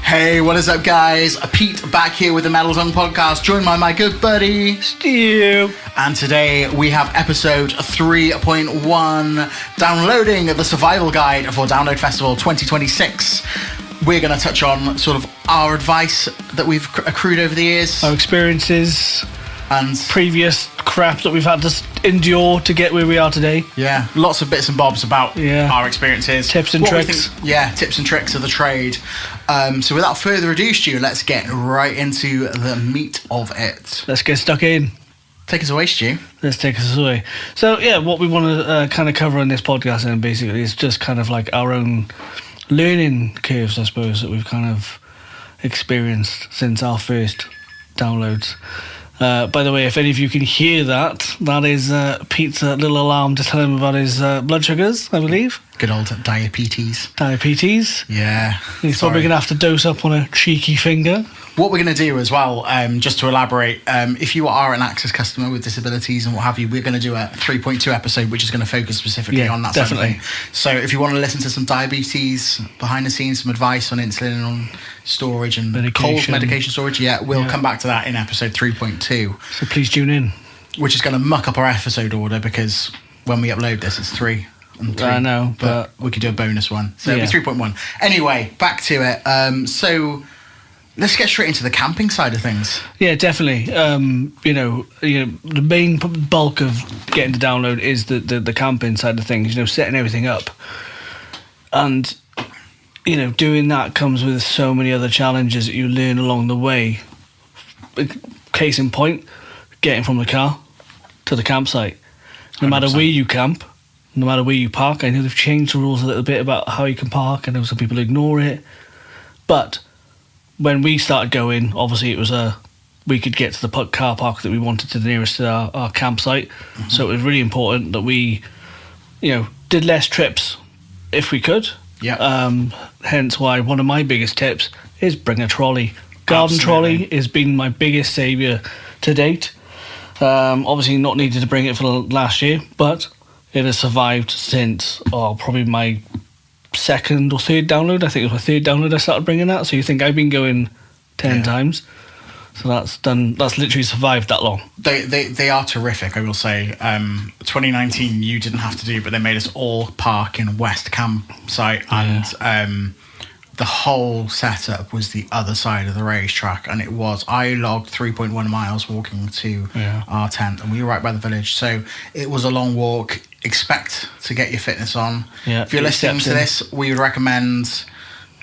Hey, what is up, guys? Pete back here with the Metal Tongue Podcast, joined by my good buddy Stu. And today we have episode 3.1, downloading the survival guide for Download Festival 2026. We're going to touch on sort of our advice that we've accrued over the years, Our experiences, and previous crap that we've had to endure to get where we are today. yeah, lots of bits and bobs about our experiences, tips and what we tricks. Tips and tricks of the trade. So without further ado, Stu, let's get right into the meat of it. Let's get stuck in. Take us away, Stu. Let's take us away. So, yeah, what we want to kind of cover in this podcast then basically is just kind of like our own learning curves, I suppose, that we've kind of experienced since our first downloads. By the way, if any of you can hear that, that is Pete's little alarm to tell him about his blood sugars, I believe. Good old diabetes. Diabetes. Yeah. He's probably going to have to dose up on a cheeky finger. What we're going to do as well, just to elaborate, if you are an Access customer with disabilities and what have you, we're going to do a 3.2 episode, which is going to focus specifically on that definitely. sort of thing. So if you want to listen to some diabetes behind the scenes, some advice on insulin and on storage and cold medication storage, we'll come back to that in episode 3.2. So please tune in. Which is going to muck up our episode order because when we upload this, it's 3. I know, but we could do a bonus one. So it'll be 3.1. Anyway, back to it. So let's get straight into the camping side of things. Yeah, definitely. The main bulk of getting to download is the camping side of things, setting everything up. And, doing that comes with so many other challenges that you learn along the way. Case in point, getting from the car to the campsite. No 100%. Matter where you camp, no matter where you park. I know they've changed the rules a little bit about how you can park. I know some people ignore it. But when we started going, obviously it was we could get to the car park that we wanted to the nearest to our campsite. Mm-hmm. So it was really important that we, did less trips if we could. Yeah. Hence why one of my biggest tips is bring a trolley. Garden trolley has been my biggest saviour to date. Obviously not needed to bring it for the last year, but it has survived since probably my second or third download. I think it was my third download I started bringing that. So you think I've been going 10 times. So that's literally survived that long. They are terrific, I will say. 2019 you didn't have to do, but they made us all park in West Campsite, and the whole setup was the other side of the racetrack, and I logged 3.1 miles walking to our tent, and we were right by the village, so it was a long walk. Expect to get your fitness on. If you're listening to this, we would recommend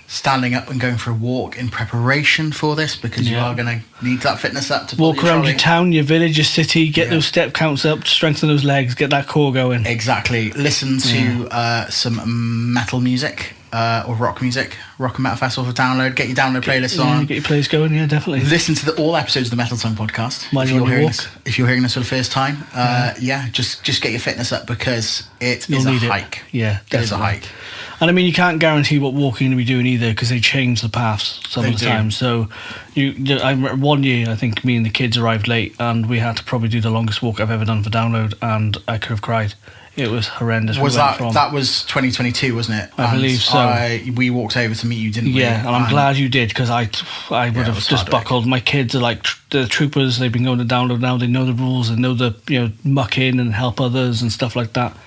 standing up and going for a walk in preparation for this, because you are going to need that fitness up to walk around your town, your village, your city, get those step counts up, strengthen those legs, get that core going. Exactly. Listen to some metal music or rock music, Rock and Metal Festival for download. Get your download playlist on. Get your playlist going, definitely. Listen to all episodes of the Metal Tongue Podcast. If you're hearing this for the first time, just get your fitness up, because it is a hike. Yeah, definitely. It is a hike. And I mean, you can't guarantee what walking you'll be doing either, because they change the paths some of the time. So, I remember one year, I think me and the kids arrived late, and we had to probably do the longest walk I've ever done for download, and I could have cried. It was horrendous. That was 2022, wasn't it? I believe so. We walked over to meet you, didn't we? Yeah, and I'm glad you did, because I would have just buckled. My kids are like the troopers. They've been going to download now. They know the rules. They know the muck in and help others and stuff like that.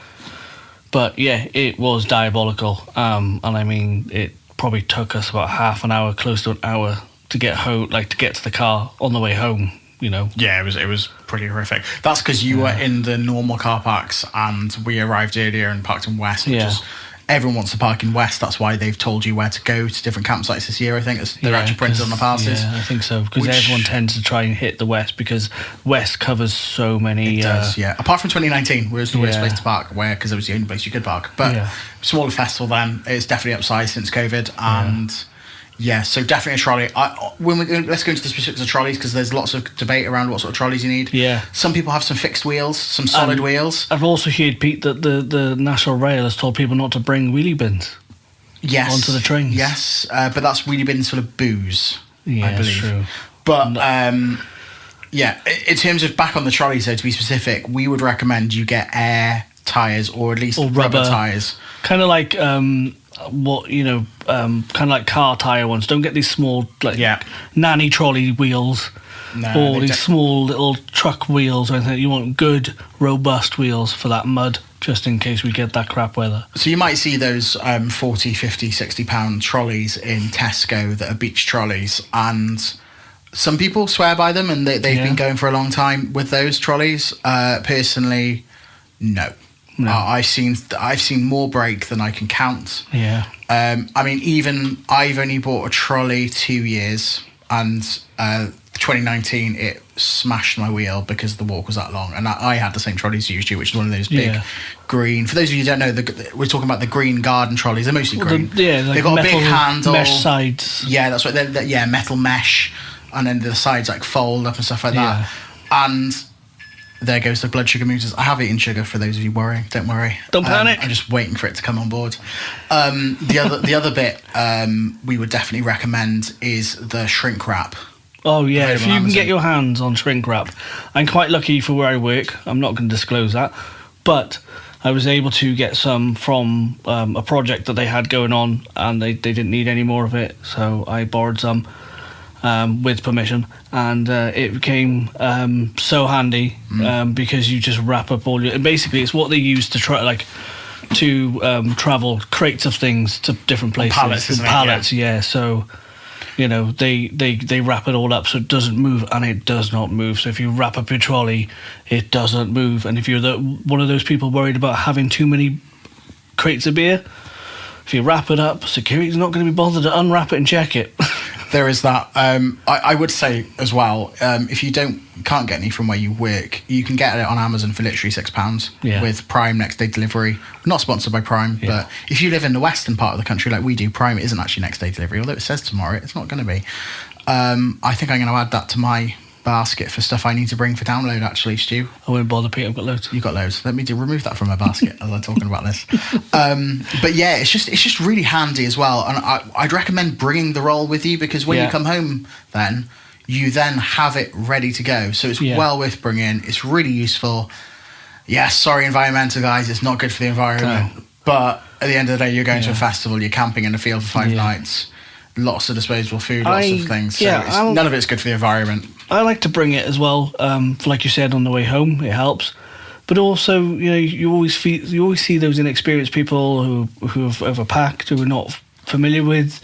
But yeah, it was diabolical. And I mean, it probably took us about half an hour, close to an hour, to get home, to get to the car on the way home. Yeah, it was pretty horrific. That's because you were in the normal car parks, and we arrived earlier and parked in West, which is, everyone wants to park in West. That's why they've told you where to go to different campsites this year. I think they're actually printed on the passes. Yeah, I think so, because everyone tends to try and hit the West, because West covers so many. It does, apart from 2019, where it was the worst place to park, because it was the only place you could park. But smaller festival then, it's definitely upsized since COVID, and Yeah, so definitely a trolley. Let's go into the specifics of trolleys, because there's lots of debate around what sort of trolleys you need. Yeah. Some people have some fixed wheels, some solid wheels. I've also heard, Pete, that the National Rail has told people not to bring wheelie bins onto the trains. Yes, but that's wheelie bins full of booze, I believe. True. But, yeah, in terms of back on the trolley, so to be specific, we would recommend you get air tyres, or at least rubber tyres. Kind of like... what kind of like car tire ones. Don't get these small like Yeah. nanny trolley wheels. No, Or they these don't- small little truck wheels or anything. You want good, robust wheels for that mud, just in case we get that crap weather. So you might see those 40, 50, 60 pound trolleys in Tesco that are beach trolleys, and some people swear by them, and they've Yeah. been going for a long time with those trolleys. Personally, no. No. I've seen more break than I can count. Yeah. I mean, even I've only bought a trolley 2 years, and 2019 it smashed my wheel because the walk was that long, and I had the same trolley as you, which is one of those big Yeah. green. For those of you who don't know, we're talking about the green garden trolleys. They're mostly green. Like They've got a big metal handle, mesh sides. Yeah, that's right. Yeah, metal mesh, and then the sides like fold up and stuff like that. And there goes the blood sugar meters. I have eaten sugar for those of you worrying. Don't worry. Don't panic. I'm just waiting for it to come on board. The other bit we would definitely recommend is the shrink wrap. Oh yeah, if Available you on can Amazon. get your hands on shrink wrap. I'm quite lucky for where I work. I'm not going to disclose that, but I was able to get some from a project that they had going on, and they didn't need any more of it, so I borrowed some with permission, and it became so handy because you just wrap up all your. Basically, it's what they use to try to travel crates of things to different places. Pallets, isn't it? Pallets, yeah. So. They wrap it all up so it doesn't move, and it does not move. So if you wrap up your trolley, it doesn't move. And if you're one of those people worried about having too many crates of beer, if you wrap it up, security's not going to be bothered to unwrap it and check it. There is that. I would say as well, if you can't get any from where you work, you can get it on Amazon for literally £6 Yeah. with Prime next day delivery. We're not sponsored by Prime, Yeah. but if you live in the western part of the country like we do, Prime isn't actually next day delivery, although it says tomorrow. It's not going to be. I think I'm going to add that to my basket for stuff I need to bring for download, actually, Stu. I won't bother, Pete. I've got loads. You've got loads. Let me remove that from my basket as I'm talking about this. But yeah, it's just really handy as well. And I'd recommend bringing the roll with you, because when you Yeah. come home you then have it ready to go. So it's Yeah. well worth bringing. It's really useful. Yeah, sorry, environmental guys, it's not good for the environment. No. But at the end of the day, you're going to a Yeah. festival, you're camping in a field for 5 Yeah. nights, lots of disposable food, lots of things. So yeah, none of it's good for the environment. I like to bring it as well. Like you said, on the way home, it helps. But also, you always see those inexperienced people who have overpacked, who are not familiar with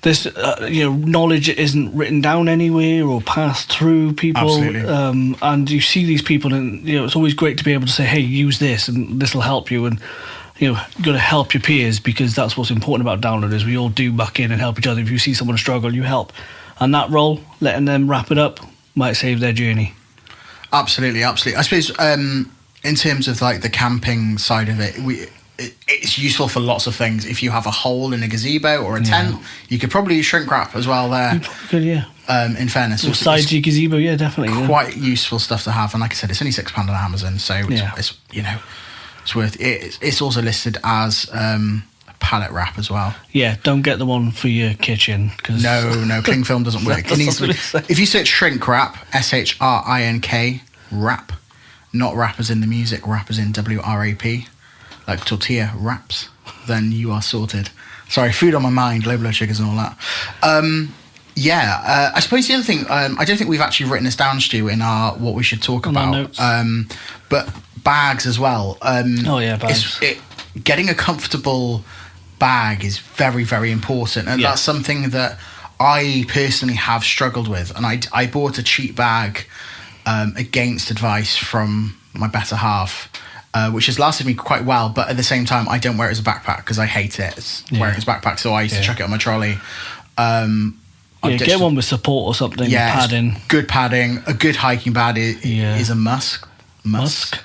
this. Knowledge isn't written down anywhere or passed through people. Absolutely. And you see these people, and it's always great to be able to say, "Hey, use this, and this will help you." And you got to help your peers, because that's what's important about Download, is we all do muck in and help each other. If you see someone struggle, you help. And that role, letting them wrap it up, might save their journey. Absolutely. I suppose in terms of like the camping side of it, it's useful for lots of things. If you have a hole in a gazebo or a tent, you could probably use shrink wrap as well there. Good, yeah. In fairness, Or side your gazebo, yeah, definitely. Yeah. quite useful stuff to have. And like I said, it's only £6 on Amazon, so Yeah. it's it's worth it. It's also listed as pallet wrap as well. Yeah, don't get the one for your kitchen. Cause No, cling film doesn't work. It That's needs to what be, it says. if you search shrink wrap, SHRINK, wrap, not rap as in the music, rap as in WRAP, like tortilla wraps, then you are sorted. Sorry, food on my mind, low blood sugars and all that. I suppose the other thing, I don't think we've actually written this down, Stu, in our what we should talk On our about. notes. But bags as well. Oh, yeah, bags. Getting a comfortable bag is very, very important, and Yeah. that's something that I personally have struggled with. And I bought a cheap bag against advice from my better half, which has lasted me quite well, but at the same time I don't wear it as a backpack because I hate it. Wearing it as a backpack, so I used to chuck it on my trolley. I've ditched get one with support or something, padding. Good padding. A good hiking bag is a must. Musk.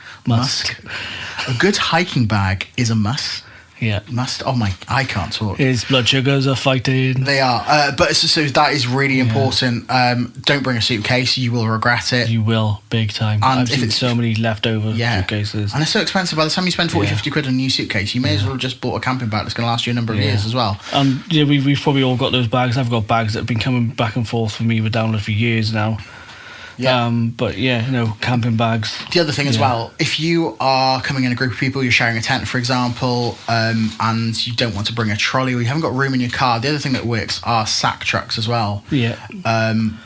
A good hiking bag is a must. Yeah. Oh my, I can't talk. His blood sugars are fighting. They are, but so that is really important. Don't bring a suitcase; you will regret it. You will, big time. And I've if seen it's- so many leftover suitcases. And it's so expensive. By the time you spend 40, Yeah. 50 quid on a new suitcase, you may as well just bought a camping bag that's going to last you a number of years as well. And we've probably all got those bags. I've got bags that have been coming back and forth for me with Download for years now. Yeah. But yeah, camping bags. The other thing as Yeah. well, if you are coming in a group of people, you're sharing a tent, for example, and you don't want to bring a trolley or you haven't got room in your car, the other thing that works are sack trucks as well. Yeah.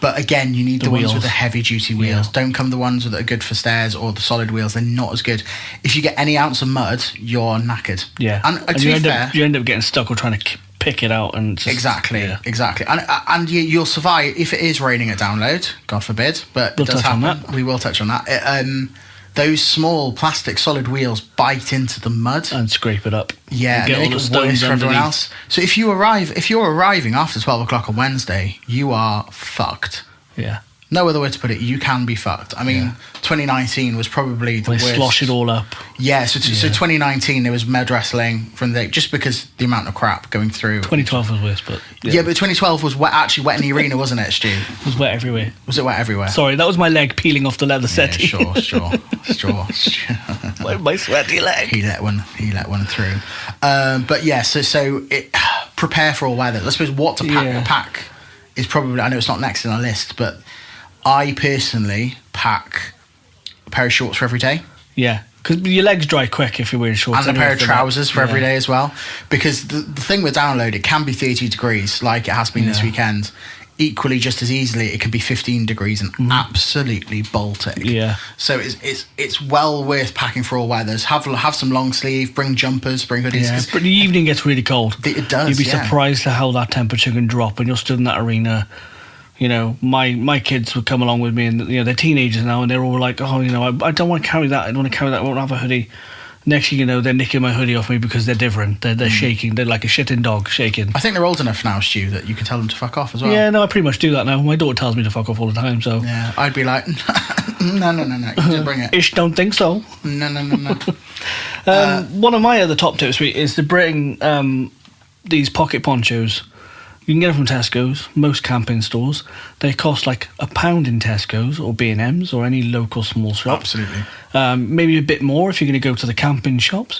But again, you need the ones wheels. with the heavy duty wheels. Don't come the ones that are good for stairs or the solid wheels. They're not as good. If you get any ounce of mud, you're knackered. Yeah. And to you be end fair, up you end up getting stuck or trying to pick it out and just, exactly, yeah. exactly. And you'll survive if it is raining at download, God forbid, but We'll it does touch on happen. that. We will touch on that. Those small plastic solid wheels bite into the mud. And scrape it up. Yeah, and get they all make the it worse stones for everyone underneath. else. So if you're arriving after 12 o'clock on Wednesday, you are fucked. Yeah. No other way to put it. You can be fucked. I mean, 2019 was probably the They worst. slosh it all up. Yeah, so 2019 there was med wrestling from the just because the amount of crap going through. 2012 was worse, but Yeah, but 2012 was actually wet in the arena, wasn't it, Stu? it was wet everywhere. Was it wet everywhere? Sorry, that was my leg peeling off the leather Yeah, settee. sure. my sweaty leg. He let one through. But yeah, so it prepare for all weather. I suppose what to pack is probably, I know it's not next in our list, but I personally pack a pair of shorts for every day. Yeah, because your legs dry quick if you're wearing shorts. And a pair of trousers for every Yeah. day as well. Because the thing with download, it can be 30 degrees like it has been this weekend. Equally, just as easily, it can be 15 degrees and absolutely Baltic. Yeah. So it's well worth packing for all weathers. Have some long sleeve, bring jumpers, bring hoodies. Yeah, 'cause but the evening gets really cold. It does, You'd be yeah. surprised at how that temperature can drop when you're stood in that arena. My kids would come along with me, and they're teenagers now, and they're all like, "Oh, I don't want to carry that. I don't want to carry that. I won't have a hoodie." Next thing you know, they're nicking my hoodie off me because they're different. They're shaking. They're like a shitting dog shaking. I think they're old enough now, Stu, that you can tell them to fuck off as well. Yeah, no, I pretty much do that now. My daughter tells me to fuck off all the time, so. Yeah, I'd be like, no, you just bring it. Ish, don't think so. No. One of my other top tips is to bring these pocket ponchos. You can get them from Tesco's, most camping stores. They cost like £1 in Tesco's or B&M's or any local small shop. Absolutely. Maybe a bit more if you're going to go to the camping shops.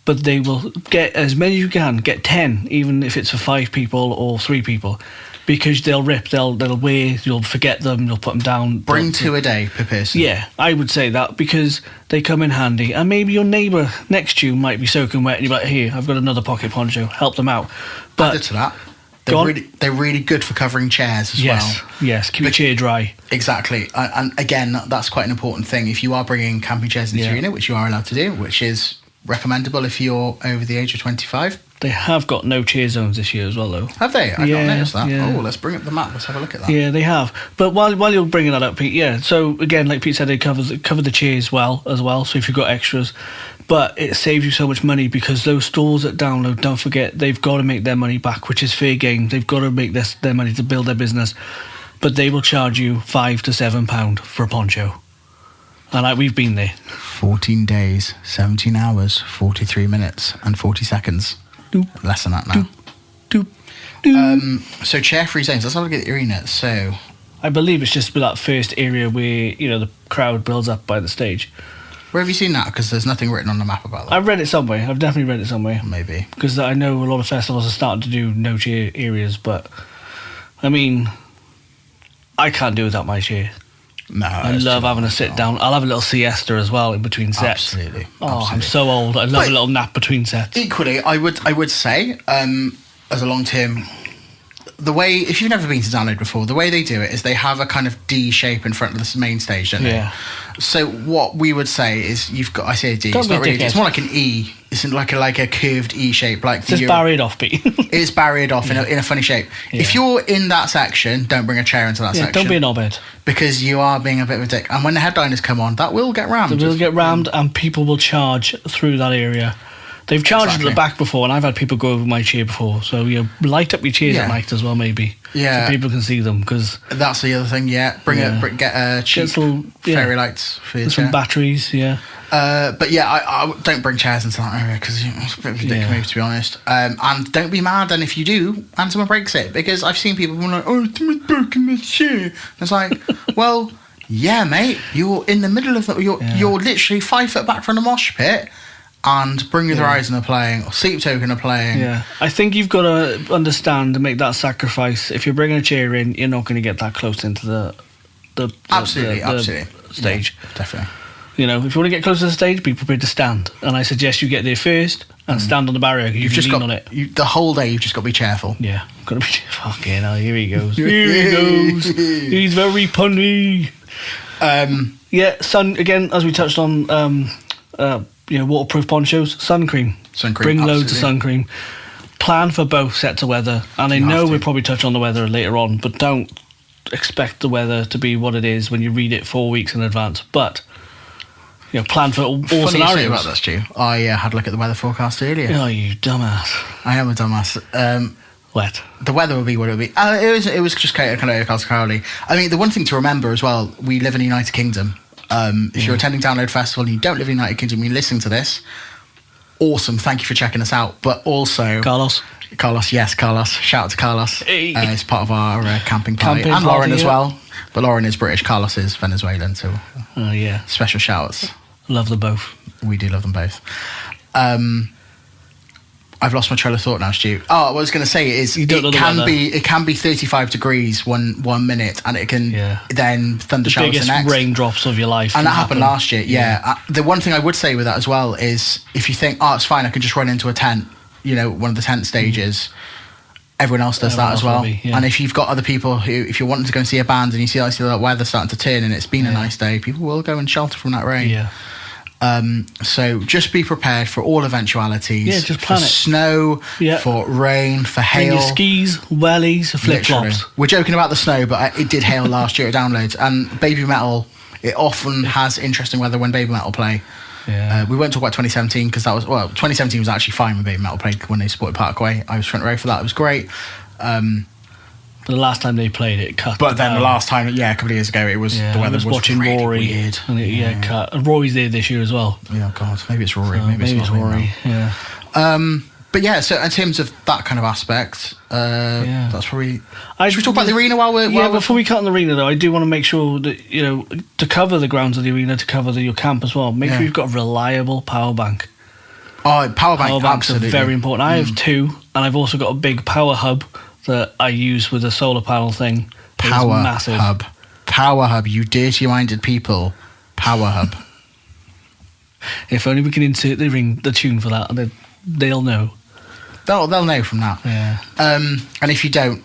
But they will get as many as you can. Get 10, even if it's for 5 people or 3 people. Because they'll rip, they'll wear, you'll forget them, you'll put them down. Bring 2 a day per person. Yeah, I would say that because they come in handy. And maybe your neighbour next to you might be soaking wet and you're like, here, I've got another pocket poncho, help them out. But Added to that, they're really good for covering chairs as well. Yes, keep your chair dry. Exactly. And again, that's quite an important thing. If you are bringing camping chairs into the arena, which you are allowed to do, which is recommendable if you're over the age of 25. They have got no chair zones this year as well, though. Have they? I Yeah, not noticed that. yeah. Oh, let's bring up the map. Let's have a look at that. Yeah, they have. But while you're bringing that up, Pete, so again, like Pete said, they cover the chairs as well, so if you've got extras. But it saves you so much money because those stores that download, don't forget, they've got to make their money back, which is fair game. They've got to make their money to build their business. But they will charge you £5 to £7 for a poncho. And we've been there. 14 days, 17 hours, 43 minutes and 40 seconds. Doop. Less than that now. Doop, doop. So chair-free zones. Let's have a look at the arena. So I believe it's just that first area where, the crowd builds up by the stage. where have you seen that? Because there's nothing written on the map about that. I've read it somewhere. I've definitely read it somewhere. Maybe. Because I know a lot of festivals are starting to do no chair areas, but I mean, I can't do without my chair. No. I love having a sit down. I'll have a little siesta as well in between sets. Absolutely. Oh, Absolutely. I'm so old. I love But- a little nap between sets. Equally, I would say, as a long term, the way, if you've never been to Download before, the way they do it is they have a kind of D shape in front of the main stage, don't they? Yeah. So what we would say is I say a D. Don't It's be a not really. dickhead. It's more like an E. It's like a curved E shape, like Just barrier it off, Pete. It's barriered off in a funny shape. Yeah. If you're in that section, don't bring a chair into that Yeah, section. don't be a knobhead. Because you are being a bit of a dick. And when the headliners come on, that will get rammed. They will get rammed and people will charge through that area. They've charged at Exactly. the back before, and I've had people go over my chair before. So light up your chairs Yeah. at night as well, maybe. Yeah. So people can see them because That's the other thing. Yeah, get a cheap some fairy lights for your there's some chair. batteries. Yeah. But yeah, I don't bring chairs into that area because it's a bit of a dick Yeah. move, to be honest. And don't be mad, and if you do, and someone breaks it, because I've seen people being like, "Oh, someone's broken my chair." And it's like, well, yeah, mate, you're in the middle of you're literally 5 foot back from the mosh pit, and Bring Me the Horizon are playing, or Sleep Token are playing. Yeah, I think you've got to understand and make that sacrifice. If you're bringing a chair in, you're not going to get that close into absolutely stage. Yeah, definitely. You know, if you want to get close to the stage, be prepared to stand. And I suggest you get there first and stand on the barrier. You You've can just lean got on it. the whole day. You've just got to be careful. Yeah, got to be fucking hell. Here he goes. Here he goes. He's very punny. Yeah, sun again. As we touched on, waterproof ponchos, sun cream. Bring loads of sun cream. Plan for both sets of weather. And I know we'll probably touch on the weather later on, but don't expect the weather to be what it is when you read it 4 weeks in advance. But plan for all Funny scenarios. you say about that, Stu. I had a look at the weather forecast earlier. Oh, you dumbass. I am a dumbass. Wet. The weather will be what it will be. It was just kind of cloudy. I mean, the one thing to remember as well, we live in the United Kingdom. If you're attending Download Festival and you don't live in the United Kingdom, you're listening to this, awesome, thank you for checking us out. But also... Carlos, yes, Carlos. Shout out to Carlos. Hey. It's part of our camping party. And Lauren party, as well. But Lauren is British, Carlos is Venezuelan, so... Oh, yeah. Special shouts. Love them both. We do love them both. I've lost my trail of thought now, Stu. What I was going to say is it can be 35 degrees one minute, and it can then thunder showers the next. The biggest raindrops of your life. And that happened last year. Yeah. The one thing I would say with that as well is if you think, it's fine, I can just run into a tent, one of the tent stages. Everyone else does that as well. And if you've got other people if you're wanting to go and see a band and you see that weather starting to turn and it's been a nice day, people will go and shelter from that rain. Yeah. So just be prepared for all eventualities. Yeah, just plan for it. Snow, for rain, for hail. Bring your skis, wellies, flip-flops. We're joking about the snow, but it did hail last year at Downloads. And Baby Metal, it often has interesting weather when Baby Metal play. Yeah. We won't talk about 2017 because 2017 was actually fine when Baby Metal played when they supported Parkway. I was front row for that. It was great. The last time they played it cut. But then the last time, a couple of years ago, it was the weather was watching really Rory, weird. And it cut. And Rory's there this year as well. Yeah, God, maybe it's Rory. So maybe it's not Rory. Yeah. But yeah, so in terms of that kind of aspect, that's probably. Should we talk about the arena while we're? Before we cut on the arena, though, I do want to make sure that to cover the grounds of the arena, to cover your camp as well. Make sure you've got a reliable power bank. Oh, power banks absolutely. Are very important. I have two, and I've also got a big power hub that I use with a solar panel thing. Power hub, you dirty-minded people. Power hub. If only we can insert the tune for that, and they'll know. They'll know from that. Yeah. And if you don't,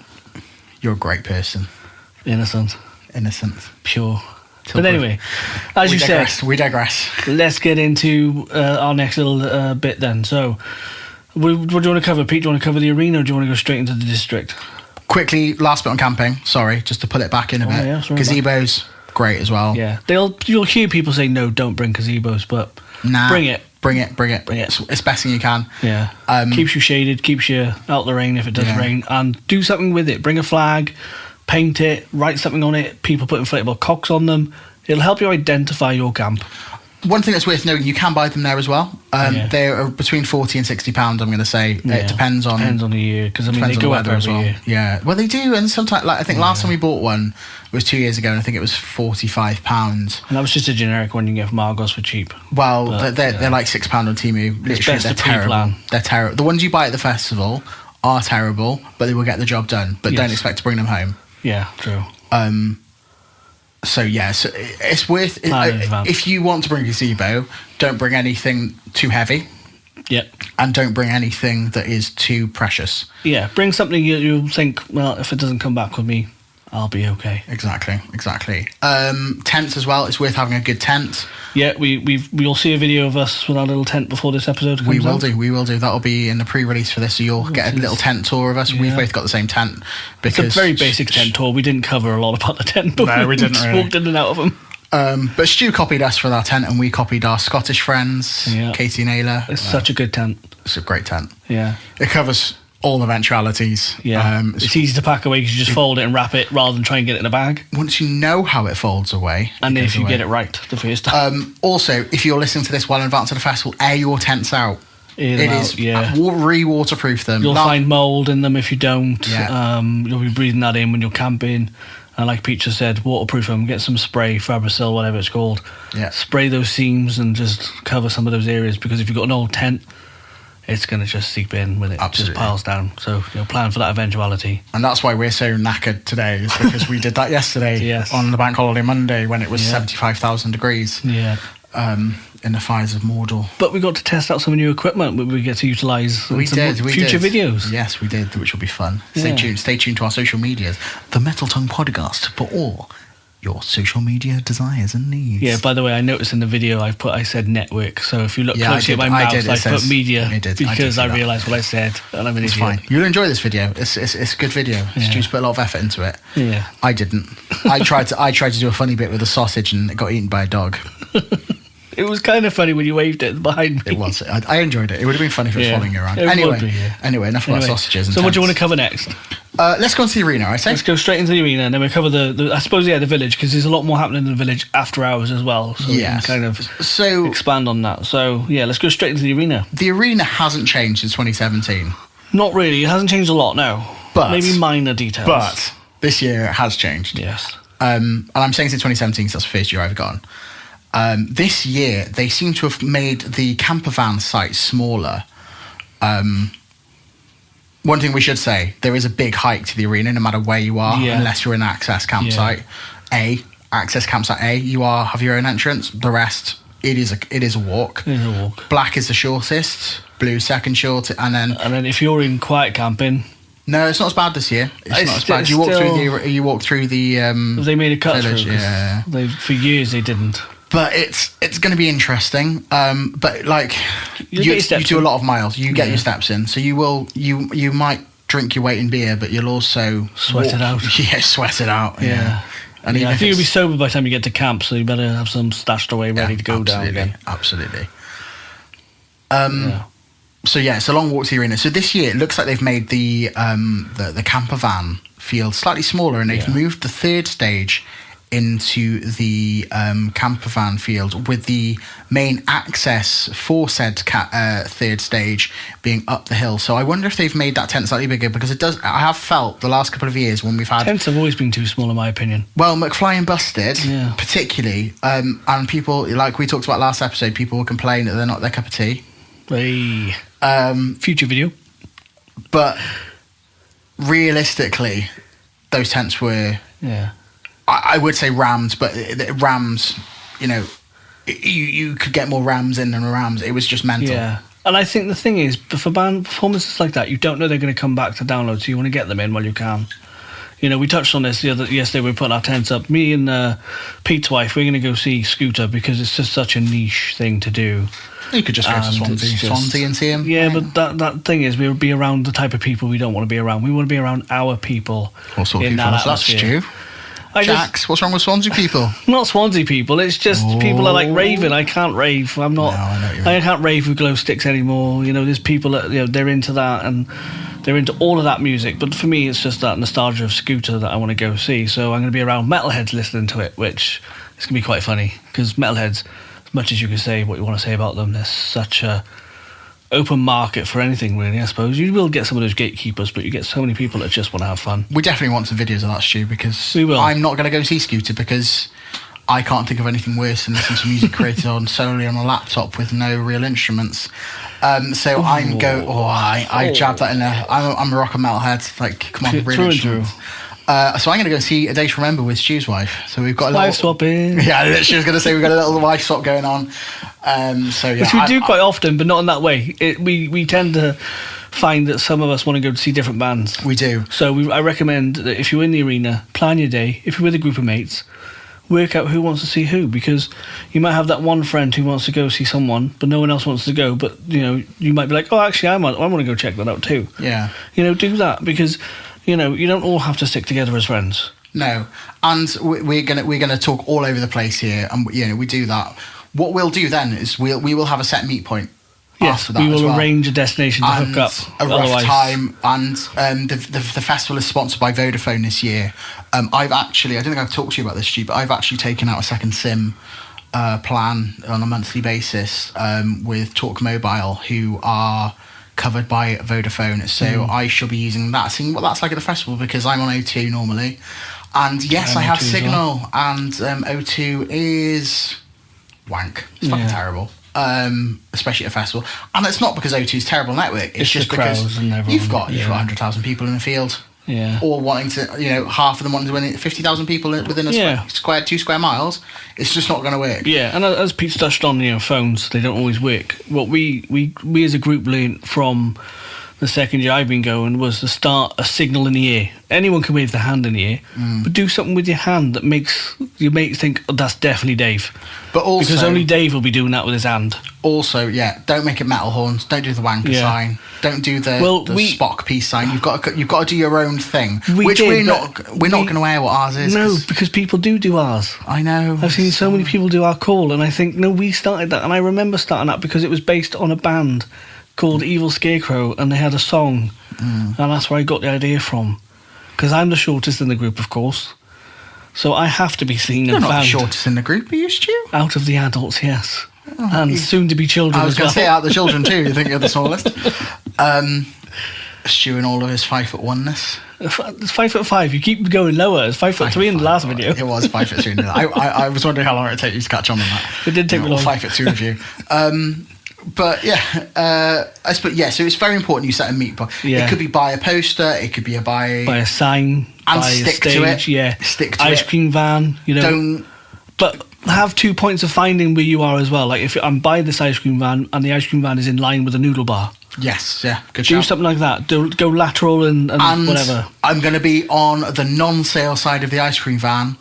you're a great person. Innocent. Pure. But anyway, as you said, we digress. Let's get into our next little bit then. So, what do you want to cover, Pete? Do you want to cover the arena, or do you want to go straight into the district? Quickly, last bit on camping. Sorry, just to pull it back in a bit. Yeah, gazebos, great as well. Yeah, you'll hear people say no, don't bring gazebos, but bring it. Bring it. It's best thing you can. Yeah. Keeps you shaded, keeps you out the rain if it does rain, and do something with it. Bring a flag, paint it, write something on it. People put inflatable cocks on them. It'll help you identify your camp. One thing that's worth noting, you can buy them there as well. They're between £40 and £60, I'm going to say. Yeah. It depends on the year, because they go up every year. Yeah, well, they do, and sometimes, I think last time we bought one was 2 years ago, and I think it was £45. And that was just a generic one you can get from Argos for cheap. Well, they're like £6 on Temu. Literally, they're terrible. They're terrible. The ones you buy at the festival are terrible, but they will get the job done. But don't expect to bring them home. Yeah, true. So it's worth if you want to bring a gazebo, don't bring anything too heavy. Yep. And don't bring anything that is too precious. Yeah, bring something you'll think, well, if it doesn't come back with me, I'll be okay. Exactly. Tents as well. It's worth having a good tent. Yeah, we'll see a video of us with our little tent before this episode comes out. We will do. That'll be in the pre-release for this, so you'll get a little tent tour of us. Yeah. We've both got the same tent. It's a very basic tent tour. We didn't cover a lot about the tent, but we didn't just walked in and out of them. But Stu copied us for our tent, and we copied our Scottish friends, Katie and Ayla. It's such a good tent. It's a great tent. Yeah. It covers all eventualities. Yeah. It's easy to pack away because you just fold it and wrap it rather than try and get it in a bag. Once you know how it folds away. And if you get it right the first time. Also, if you're listening to this well in advance of the festival, air your tents out. Re-waterproof them. You'll find mould in them if you don't. Yeah. You'll be breathing that in when you're camping. And like Pete just said, waterproof them. Get some spray, Fabrisil, whatever it's called. Yeah. Spray those seams and just cover some of those areas, because if you've got an old tent, it's going to just seep in when it Absolutely. just piles down. So, plan for that eventuality. And that's why we're so knackered today, is because we did that yesterday Yes. on the bank holiday Monday when it was Yeah. 75,000 degrees Yeah. in the fires of Mordor. But we got to test out some new equipment we get to utilise in some future videos. Yes, we did, which will be fun. Stay Yeah. tuned. Stay tuned to our social medias. The Metal Tongue Podcast for all your social media desires and needs. Yeah, by the way, I noticed in the video I said network. So if you look Yeah, I closely at did. my I mouse, did. It I says- put media it did. I did because see I that. realised what I said, and I'm an It's idiot. fine. You'll enjoy this video. It's a good video. Yeah. Stu's put a lot of effort into it. Yeah. I didn't. I tried to do a funny bit with a sausage and it got eaten by a dog. It was kind of funny when you waved it behind me. It was. I enjoyed it. It would have been funny if it was Yeah. following you around. It would Anyway, be, yeah. enough about Anyway, sausages. And so what do you want tents. to cover next? Let's go into the arena, I say. Let's go straight into the arena, and then we cover the I suppose, the village, because there's a lot more happening in the village after hours as well. So we can Yes. kind of So expand on that. So, yeah, let's go straight into the arena. the arena hasn't changed since 2017, Not really. It hasn't changed a lot, no. But- Maybe minor details. but this year it has changed. Yes. And I'm saying since 2017 because that's the first year I've gone. This year, they seem to have made the camper van site smaller. One thing we should say, there is a big hike to the arena no matter where you are, Yeah. unless you're in access campsite. Access campsite A, you have your own entrance. The rest, it is a walk. It is a walk. Black is the shortest, blue second shortest, and then And then if you're in quiet camping, no, it's not as bad this year. It's It's not as bad. sti- You walk still- through the they made a cut village, through. 'Cause yeah. for years they didn't. But it's going to be interesting. But like You'll you get your steps do a in. lot of miles. You get Yeah. your steps in, so you might drink your weight in beer, but you'll also Sweat it out. Yeah, sweat it out. Yeah, and Yeah, even I if think you'll be it's- sober by the time you get to camp, so you better have some stashed away ready to go down absolutely, again. Absolutely. Yeah. So yeah, it's a long walk to the arena. So this year it looks like they've made the camper van field slightly smaller, and they've Yeah. moved the third stage into the camper van field, with the main access for said third stage being up the hill. So I wonder if they've made that tent slightly bigger, because it does. I have felt the last couple of years when we've had Tents have always been too small, in my opinion. well, McFly and Busted, Yeah. particularly, and people, like we talked about last episode, people will complain that they're not their cup of tea. Hey. Future video. But realistically, those tents were, Yeah. I would say rams, but rams, you could get more rams in than rams. It was just mental. Yeah. And I think the thing is, for band performances like that, you don't know they're going to come back to download, so you want to get them in while you can. We touched on this yesterday. We were putting our tents up. Me and Pete's wife, we're going to go see Scooter because it's just such a niche thing to do. You could just go to And Swansea, it's just- and see him. Yeah, but that thing is, we'll be around the type of people we don't want to be around. We want to be around our people. What sort of in people that is that, atmosphere. Stu? I just, Jacks, what's wrong with Swansea people? not Swansea people. It's just people that like raving. I can't rave. I'm not. No, I know what you mean. I can't rave with glow sticks anymore. There's people that they're into that and they're into all of that music. But for me, it's just that nostalgia of Scooter that I want to go see. So I'm going to be around metalheads listening to it, which is going to be quite funny because metalheads, as much as you can say what you want to say about them, there's such a open market for anything, really. I suppose you will get some of those gatekeepers, but you get so many people that just want to have fun. We definitely want some videos of that, Stu, because We will. I'm not going to go see Scooter because I can't think of anything worse than listening to music created solely on a laptop with no real instruments. So I'm I jabbed that in there. I'm a rock and metalhead. Like, come on, real Through and instruments. So I'm going to go see A Day to Remember with Stu's wife. So we've got a Wife little swapping. Yeah, I literally was going to say we've got a little wife swap going on. So yeah, Which we do quite often, but not in that way. We tend to find that some of us want to go to see different bands. we do. So I recommend that if you're in the arena, plan your day. If you're with a group of mates, work out who wants to see who, because you might have that one friend who wants to go see someone, but no one else wants to go. But you might be like, oh, actually, I want to go check that out too. Yeah. Do that because you don't all have to stick together as friends. No, and we're gonna talk all over the place here, and we do that. What we'll do then is we will have a set meet point. Yes, after that we as will well. arrange a destination to And hook up. a rough Otherwise- time, and the festival is sponsored by Vodafone this year. I don't think I've talked to you about this, Stu, but I've actually taken out a second SIM plan on a monthly basis with Talk Mobile, who are covered by Vodafone. So I shall be using that, seeing what that's like at the festival, because I'm on O2 normally. And yes, I'm I have O2 as Signal, and O2 is wank. It's fucking Yeah. terrible. especially at a festival. And it's not because O2 is a terrible network. It's just the crowds because and everyone, you've got 100,000 people in the field. Yeah. All wanting to, half of them wanting to win 50,000 people within a two square miles. It's just not going to work. Yeah, and as Pete's touched on, phones, they don't always work. What we as a group learned from the second year I've been going was to start a signal in the air. Anyone can wave their hand in the air, but do something with your hand that makes your mates think, oh, that's definitely Dave. But also, because only Dave will be doing that with his hand. Also, don't make it metal horns. Don't do the wanker sign. Don't do the Spock peace sign. You've got to do your own thing. We're not going to wear what ours is. No, because people do ours. I know. I've seen so many people do our call, and I think, no, we started that, and I remember starting that because it was based on a band called Evil Scarecrow, and they had a song, and that's where I got the idea from. Because I'm the shortest in the group, of course, so I have to be seen You're and found. You're not the shortest in the group, are you, Stu? Out of the adults, yes. And soon to be children. I was as well. going to say out of the children too. You think you're the smallest? Stu and all of his 5'1"ness. It's 5'5". You keep going lower. It's 5'3" in the last video. It was 5'3". I was wondering how long it'd take you to catch on that. It did take me long. 5'2" of you. But I suppose so it's very important you set a meet. It could be by a poster. It could be by a sign. And by stick a stage, to it. Yeah. Stick to ice it. cream van. Don't. But have 2 points of finding where you are as well. Like if I'm by this ice cream van and the ice cream van is in line with a noodle bar. Yes, yeah, good Do shout. something like that. Go lateral and whatever. I'm going to be on the non-sale side of the ice cream van,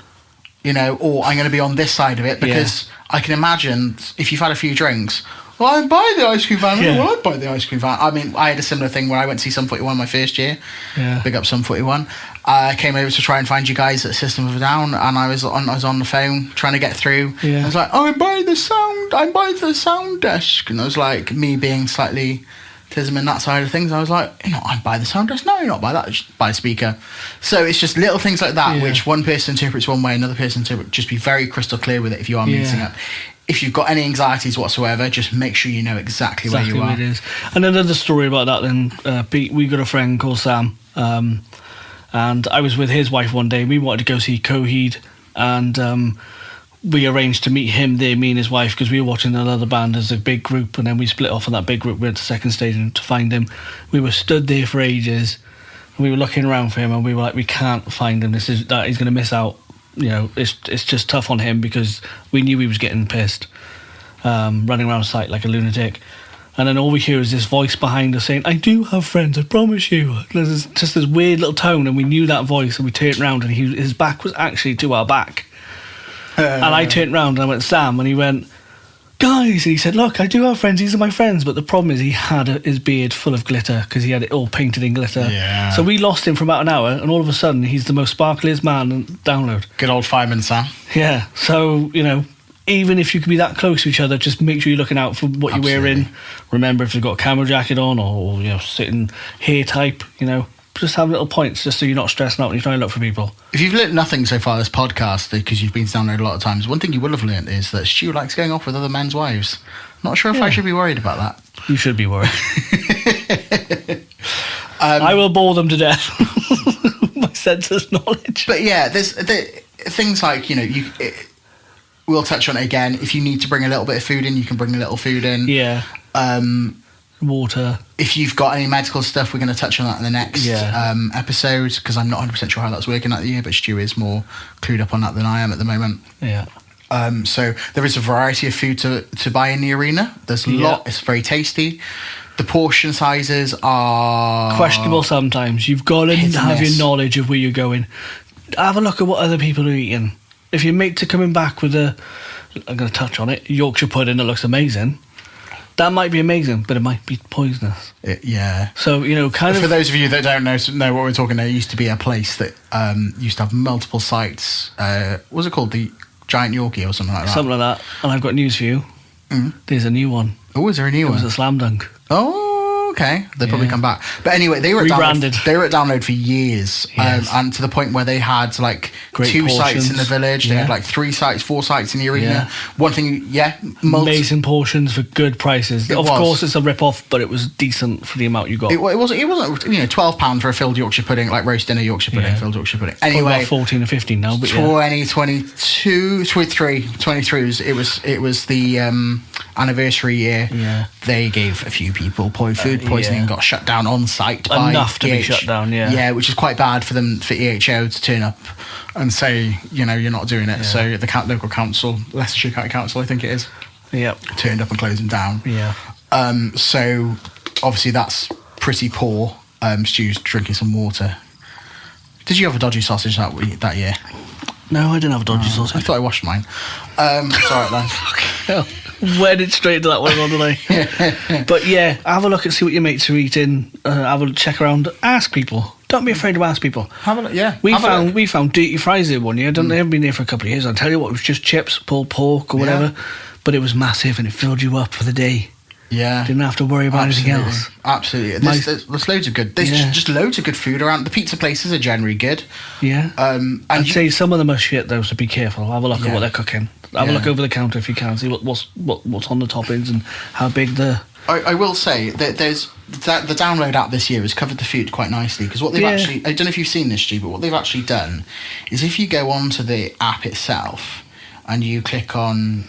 or I'm going to be on this side of it because I can imagine if you've had a few drinks. Well, I buy the ice cream van. Yeah. Well, I buy the ice cream van. I mean, I had a similar thing where I went to see Sum 41 my first year. Yeah. Big up Sum 41. I came over to try and find you guys at System of a Down, and I was on the phone trying to get through. Yeah. I was like, I buy the sound desk, and I was like, me being slightly tism in that side of things. I was like, I buy the sound desk. No, you're not buy that. Just buy a speaker. So it's just little things like that, which one person interprets one way, another person interprets. Just be very crystal clear with it if you are meeting up. If you've got any anxieties whatsoever, just make sure you know exactly where you are. Where it is. And another story about that then, Pete, we got a friend called Sam, and I was with his wife one day. We wanted to go see Coheed, and we arranged to meet him there, me and his wife, because we were watching another band as a big group, and then we split off on that big group. We went to second stage to find him. We were stood there for ages, and we were looking around for him, and we were like, we can't find him. He's going to miss out. It's just tough on him because we knew he was getting pissed, running around site like a lunatic. And then all we hear is this voice behind us saying, I do have friends, I promise you. There's just this weird little tone, and we knew that voice, and we turned around, and his back was actually to our back. And I turned around, and I went, Sam, and he went, guys, and he said, look, I do have friends, these are my friends. But the problem is he had his beard full of glitter because he had it all painted in glitter. Yeah. So we lost him for about an hour, and all of a sudden he's the most sparkliest man in download. Good old fireman Sam. Yeah. So, even if you can be that close to each other, just make sure you're looking out for what you're wearing. Remember if you've got a camo jacket on or sitting hair type, just have little points just so you're not stressing out when you're trying to look for people. If you've learnt nothing so far this podcast, because you've been downloaded a lot of times, one thing you will have learnt is that Stu likes going off with other men's wives. Not sure if I should be worried about that. You should be worried. I will bore them to death. My sense of knowledge. But yeah, there's things like, we'll touch on it again. If you need to bring a little bit of food in, you can bring a little food in. Yeah. Water. If you've got any medical stuff, we're going to touch on that in the next episode, because I'm not 100% sure how that's working that year, but Stu is more clued up on that than I am at the moment. Yeah. So there is a variety of food to buy in the arena. There's a lot. It's very tasty. The portion sizes are questionable sometimes. You've got to have your knowledge of where you're going. Have a look at what other people are eating. If your mates are coming back with I'm going to touch on it, Yorkshire pudding that looks amazing, that might be amazing, but it might be poisonous. Yeah. So, For those of you that don't know what we're talking, there used to be a place that used to have multiple sites. What was it called? The Giant Yorkie or something like that? Something like that. And I've got news for you. There's a new one. Oh, is there a new one? It was a Slam Dunk. Oh, okay, they probably Yeah. come back. But anyway, they were at Rebranded. Download for years, Yes. and to the point where they had like Great 2 sites in the portions. village. They had Yeah. like 3 sites, 4 sites in the arena. Yeah. One thing, Amazing portions for good prices. It Of was. course, it's a rip-off, but it was decent for the amount you got. It wasn't £12 for a filled Yorkshire pudding, like roast dinner Yorkshire pudding, Yeah. filled Yorkshire pudding. Probably Anyway, about 14 or 15 now, but yeah. 23 it was the anniversary year. Yeah. They gave a few people food poisoning and got shut down on site by Enough to be EH. shut down, yeah. Yeah, which is quite bad for them, for EHO to turn up and say, you're not doing it. Yeah. So the local council, Leicestershire County Council, I think it is, Yep. turned up and closed them down. Yeah. So obviously that's pretty poor. Stu's drinking some water. Did you have a dodgy sausage that year? No, I didn't have a dodgy I sausage. thought I washed mine. It's all right then. Went it straight to that one, didn't I? But yeah, have a look and see what your mates are eating. Have a check around. Ask people. Don't be afraid to ask people. Have a look, yeah. We have a look. found dirty fries there one year. They haven't been there for a couple of years. I'll tell you what, it was just chips, pulled pork or whatever. Yeah. But it was massive and it filled you up for the day. Yeah. Didn't have to worry about anything else. Absolutely. My- There's loads of good. There's Yeah. just loads of good food around. The pizza places are generally good. Yeah. And I'd say some of them are shit though, so be careful. Have a look Yeah. at what they're cooking. Have a Yeah. look over the counter if you can. See what's on the toppings and how big the. I will say that the download app this year has covered the food quite nicely, because what they've Yeah. actually, I don't know if you've seen this, Stu, but what they've actually done is if you go onto the app itself and you click on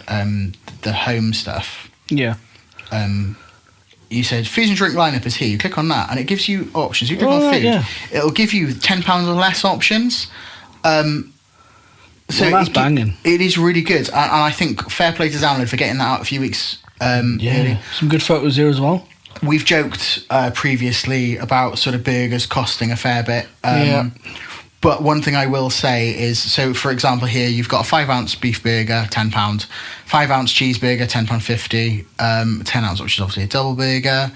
the home stuff, Yeah. you said food and drink lineup is here. You click on that and it gives you options. You click Oh, on right, food, yeah. it'll give you £10 or less options. So Well, that's it- banging. It is really good, and I think fair play to Download for getting that out a few weeks. Early. Some good photos there as well. We've joked previously about sort of burgers costing a fair bit. Yeah. But one thing I will say is, so for example, here you've got a 5-ounce beef burger, £10, 5-ounce cheeseburger, £10.50, 10-ounce, which is obviously a double burger.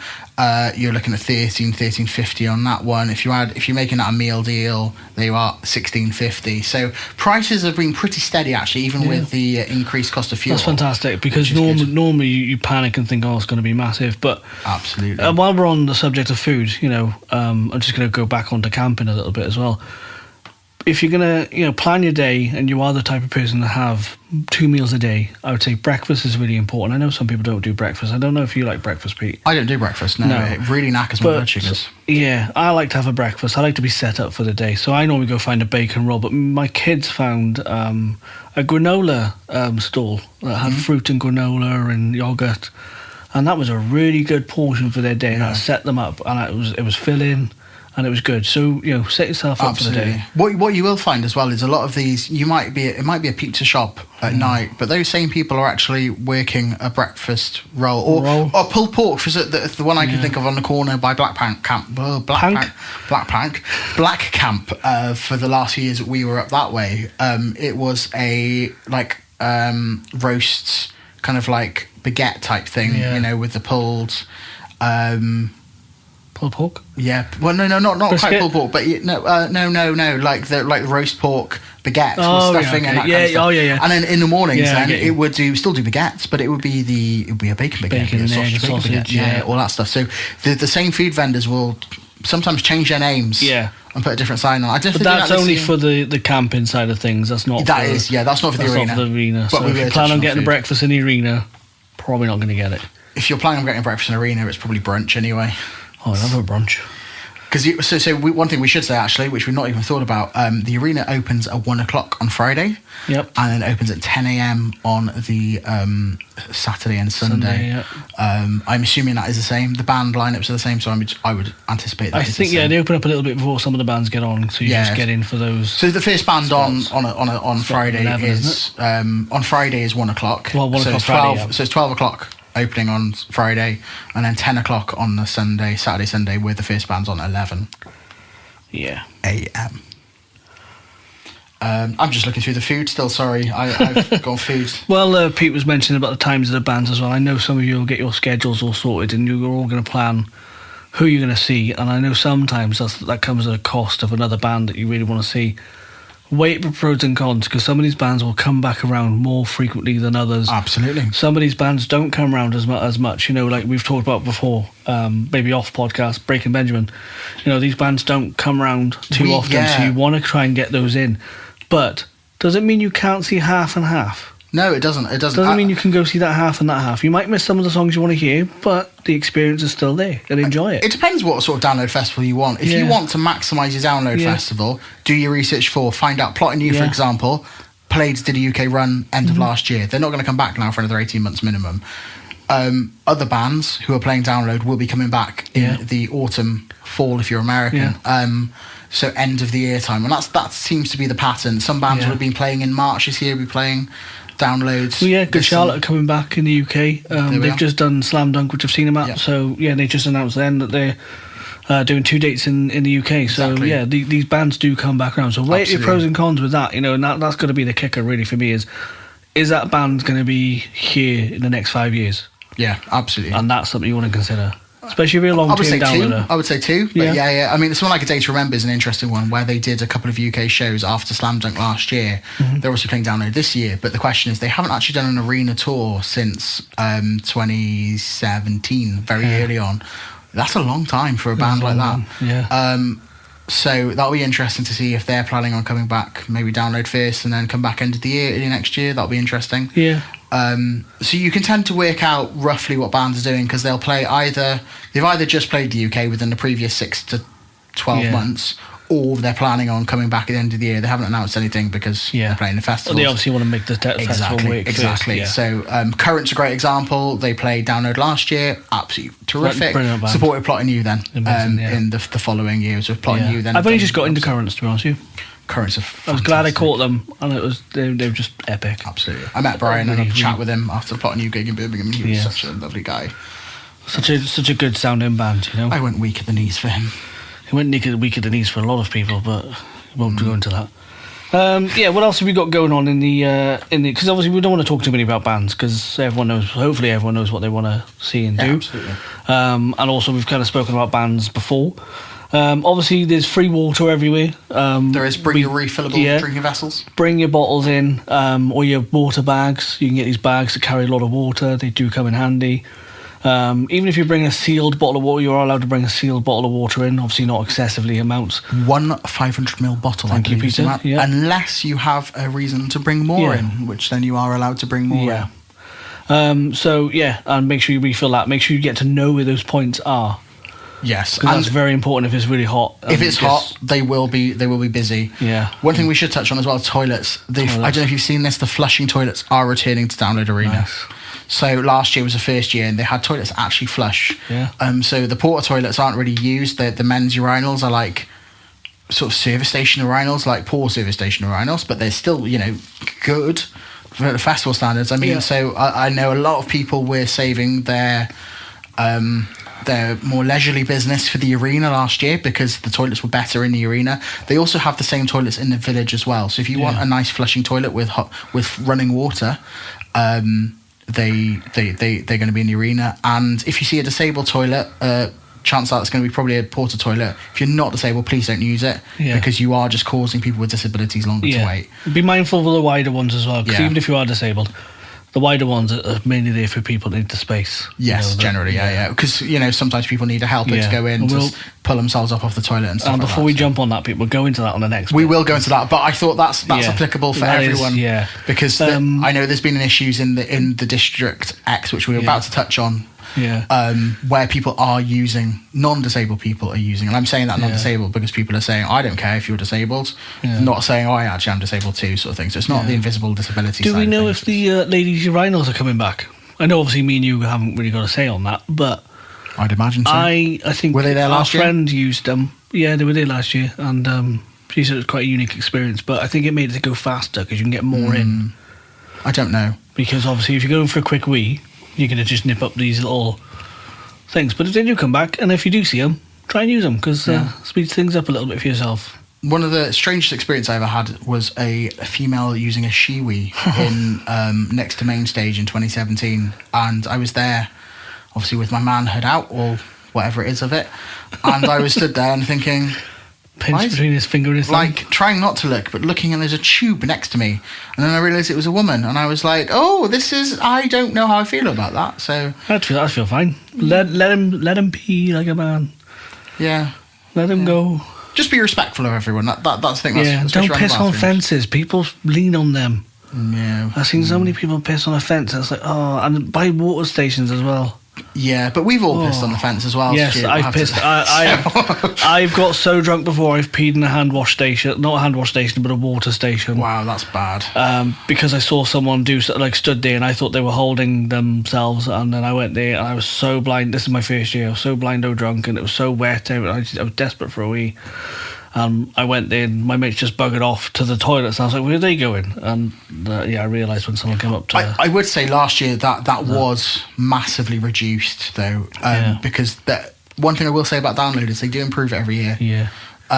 You're looking at £13.50 on that one. If you're making that a meal deal, they are £16.50. So prices have been pretty steady actually, even with the increased cost of fuel. That's fantastic because which is good. normally you panic and think, oh, it's going to be massive. But Absolutely. while we're on the subject of food, I'm just going to go back onto camping a little bit as well. If you're going to, plan your day and you are the type of person to have 2 meals a day, I would say breakfast is really important. I know some people don't do breakfast. I don't know if you like breakfast, Pete. I don't do breakfast, no. No. It really knackers my blood sugars. Yeah, I like to have a breakfast. I like to be set up for the day. So I normally go find a bacon roll, but my kids found a granola stall that had fruit and granola and yogurt. And that was a really good portion for their day. And that set them up. And it was filling and it was good. So, set yourself up for the day. What you will find as well is a lot of these, it might be a pizza shop at night, but those same people are actually working a breakfast roll or pulled pork. For the one I can think of on the corner by Black Camp, for the last few years that we were up that way. It was a roasts, kind of like baguette type thing, with the pulled. Pulled pork? Yeah, well, no, not Brisket? quite pulled pork, but no, like the roast pork baguettes with stuffing and that kind of stuff. Oh, yeah. And then in the mornings, Yeah, I then get you. it would still do baguettes, but it would be a bacon baguette, Bacon a and egg, bacon sausage, baguette, yeah. all that stuff. So the same food vendors will sometimes change their names, Yeah. and put a different sign on. I definitely But that's do that only this for the camping side of things. That's not That for, is, yeah, that's not for the that's arena. not for the arena. But So we if were you plan touching on on getting a food. breakfast in the arena, probably not going to get it. If you're planning on getting breakfast in arena, it's probably brunch anyway. Oh, I love a brunch. Because one thing we should say actually, which we've not even thought about, the arena opens at 1 o'clock on Friday. Yep. And then opens at 10 a.m. on the Saturday and Sunday. I'm assuming that is the same. The band lineups are the same, so I would anticipate that. I is think the same. they open up a little bit before some of the bands get on, so you just get in for those. So the first band on Spots. Friday 11, is on Friday is 1 o'clock. Well, 1 so o'clock it's 12. Friday, yeah. So it's 12 o'clock opening on Friday, and then 10 o'clock on the Saturday, Sunday, with the first band's on 11 Yeah. a.m. I'm just looking through the food still. Sorry, I've gone food. Well, Pete was mentioning about the times of the bands as well. I know some of you will get your schedules all sorted and you're all going to plan who you're going to see. And I know sometimes that comes at a cost of another band that you really want to see. weigh the pros and cons, because some of these bands will come back around more frequently than others. Absolutely. Some of these bands don't come around as much, you know, like we've talked about before, maybe off podcast, Breaking Benjamin. You know, these bands don't come around too often, so you want to try and get those in. But does it mean you can't see half and half? No, it doesn't. It doesn't. Doesn't mean you can go see that half and that half. You might miss some of the songs you want to hear, but the experience is still there and enjoy it. It depends what sort of download festival you want. If you want to maximise your download festival, do your research find out. Plotting You, for example, did a UK run end of last year. They're not going to come back now for another 18 months minimum. Other bands who are playing download will be coming back in the autumn, fall if you're American. So end of the year time, and that seems to be the pattern. Some bands would have been playing in March this year, will be playing downloads. Well, Good Charlotte are coming back in the UK. They've just done Slam Dunk, which I've seen them at. So they just announced then that they're doing 2 dates in the UK. So these bands do come back around. So weigh your pros and cons with that, you know, and that's going to be the kicker really for me is that band going to be here in the next 5 years? Yeah, absolutely. And that's something you want to consider. Especially if you're a long-term downloader. I would say two. But I mean, someone like A Day to Remember is an interesting one where they did a couple of UK shows after Slam Dunk last year. They're also playing download this year. But the question is, they haven't actually done an arena tour since 2017, very early on. That's a long time for a band like that. So that'll be interesting to see if they're planning on coming back, maybe download first and then come back end of the year, early next year. That'll be interesting. So you can tend to work out roughly what bands are doing because they've either just played the UK within the previous 6 to 12 months, or they're planning on coming back at the end of the year. They haven't announced anything because they're playing the festival. Well, they obviously want to make the festival work exactly. First, So Current's a great example. They played Download last year, absolutely terrific. Supported Plotting You then in the following years with Plotting You. Then I've only just got into Currents, to be honest with you. Currents are I was glad I caught them, and they were just epic. Absolutely. I met Brian and I had a chat with him after the Plotting You gig in Birmingham. He was such a lovely guy. Such a good sounding band, you know. I went weak at the knees for him. He went weak at the knees for a lot of people, but we won't go into that. What else have we got going on in the because obviously we don't want to talk too many about bands because hopefully everyone knows what they want to see and do. Absolutely. And also we've kind of spoken about bands before. Obviously there's free water everywhere. There is. Bring your refillable drinking vessels. Bring your bottles in, or your water bags. You can get these bags that carry a lot of water. They do come in handy. Even if you bring a sealed bottle of water, you are allowed to bring a sealed bottle of water in. Obviously, not excessively amounts. 1 500ml bottle. Thank you, Peter. Unless you have a reason to bring more in, which then you are allowed to bring more in. And make sure you refill that. Make sure you get to know where those points are. Yes, because that's very important if it's really hot. If it's hot, they will be busy. Yeah. One thing we should touch on as well: toilets. I don't know if you've seen this. The flushing toilets are returning to Download Arena. Nice. So last year was the first year, and they had toilets actually flush. Yeah. So the porta toilets aren't really used. The men's urinals are like sort of service station urinals, like poor service station urinals, but they're still good for the festival standards. I mean, so I know a lot of people were saving their more leisurely business for the arena last year because the toilets were better in the arena. They also have the same toilets in the village as well. So if you want a nice flushing toilet with running water, they're going to be in the arena. And if you see a disabled toilet, chances are it's going to be probably a porta toilet. If you're not disabled, please don't use it because you are just causing people with disabilities longer to wait. Be mindful of the wider ones as well, because even if you are disabled, the wider ones are mainly there for people that need the space. Yes, generally, because sometimes people need a helper to go in to pull themselves up off the toilet and stuff. And before we jump on that, we'll go into that on the next. We will go into that, but I thought that's applicable for everyone. Because I know there's been issues in the District X, which we were about to touch on. Where people are using, non-disabled people are using, and I'm saying that non-disabled because people are saying, I don't care if you're disabled, not saying, I actually am disabled too, sort of thing. So it's not the invisible disability. Do we know if the ladies' urinals are coming back? I know obviously me and you haven't really got a say on that, but I'd imagine so. I think were they there last year? Our friend used them. Yeah, they were there last year, and she said it was quite a unique experience, but I think it made it go faster because you can get more in. I don't know. Because obviously if you're going for a quick wee, you're going to just nip up these little things. But if they do come back, and if you do see them, try and use them, because speeds things up a little bit for yourself. One of the strangest experiences I ever had was a female using a Shiwi in next to Main Stage in 2017. And I was there, obviously with my manhood out, or whatever it is of it. And I was stood there and thinking, pinched between his finger and his thumb. like trying not to look, but looking, and there's a tube next to me, and then I realised it was a woman, and I was like, "Oh, I don't know how I feel about that." So I'd feel fine. Let him be like a man. yeah, Let him go. just be respectful of everyone. That's the thing. That's, Yeah, especially don't around piss on bathrooms. fences. People lean on them. Yeah, I've seen so many people piss on a fence. It's like, oh, and by water stations as well. yeah, but we've all pissed on the fence as well. Yes, Stu, I I've have to pissed. say. I've got so drunk before. I've peed in a hand wash station, not a hand wash station, but a water station. Wow, that's bad. Because I saw someone stood there, and I thought they were holding themselves, and then I went there, and I was so blind. This is my first year. I was so blind, drunk, and it was so wet. I was desperate for a wee. I went there, and my mates just buggered off to the toilets. And I was like, "Where are they going?" And I realised when someone came up to. I would say last year that was massively reduced though, because one thing I will say about Download is they do improve it every year. Yeah.